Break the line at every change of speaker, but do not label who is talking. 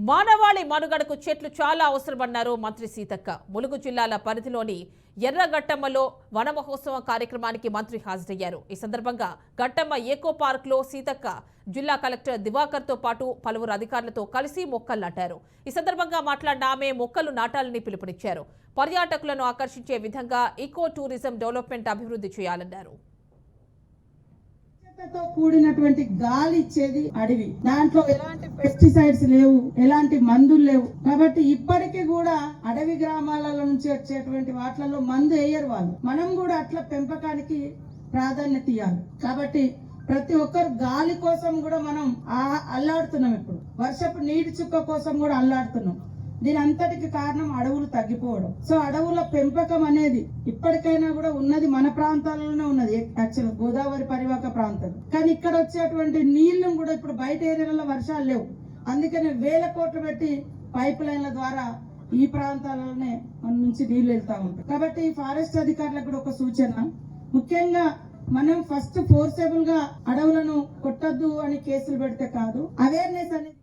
మానవాళి మనుగడకు చెట్లు చాలా అవసరమన్నారు మంత్రి సీతక్క. ములుగు జిల్లాల పరిధిలోని ఎర్రగట్టమ్మలో వన మహోత్సవం కార్యక్రమానికి మంత్రి హాజరయ్యారు. ఈ సందర్భంగా గట్టమ్మ ఏకో పార్క్ లో సీతక్క జిల్లా కలెక్టర్ దివాకర్ తో పాటు పలువురు అధికారులతో కలిసి మొక్కలు నాటారు. ఈ సందర్భంగా మాట్లాడిన ఆమె మొక్కలు నాటాలని పిలుపునిచ్చారు. పర్యాటకులను ఆకర్షించే విధంగా ఈకో టూరిజం డెవలప్మెంట్ అభివృద్ధి చేయాలన్నారు.
తో కూడినటువంటి గాలి ఇచ్చేది అడవి. దాంట్లో ఎలాంటి పెస్టిసైడ్స్ లేవు, ఎలాంటి మందులు లేవు. కాబట్టి ఇప్పటికీ కూడా అడవి గ్రామాలలో నుంచి వచ్చేటువంటి వాటిలలో మందు వేయరు వాళ్ళు. మనం కూడా అట్లా పెంపకానికి ప్రాధాన్యత ఇవ్వాలి. కాబట్టి ప్రతి ఒక్కరు గాలి కోసం కూడా మనం అల్లాడుతున్నాం. ఇప్పుడు వర్షపు నీటి చుక్క కోసం కూడా అల్లాడుతున్నాం. దీని అంతటికి కారణం అడవులు తగ్గిపోవడం. సో అడవుల పెంపకం అనేది ఇప్పటికైనా కూడా ఉన్నది మన ప్రాంతాలలోనే ఉన్నది. యాక్చువల్ గోదావరి పరివాహక ప్రాంతం, కానీ ఇక్కడ వచ్చేటువంటి నీళ్లు కూడా ఇప్పుడు బయట ఏరియాలలో వర్షాలు లేవు. అందుకనే వేల కోట్లు పెట్టి పైప్ లైన్ల ద్వారా ఈ ప్రాంతాలలోనే మన నుంచి నీళ్లు వెళ్తా ఉంటాయి. కాబట్టి ఫారెస్ట్ అధికారులకు కూడా ఒక సూచన, ముఖ్యంగా మనం ఫస్ట్ ఫోర్సబుల్ గా అడవులను కొట్టద్దు అని కేసులు పెడితే కాదు, అవేర్నెస్ అనేది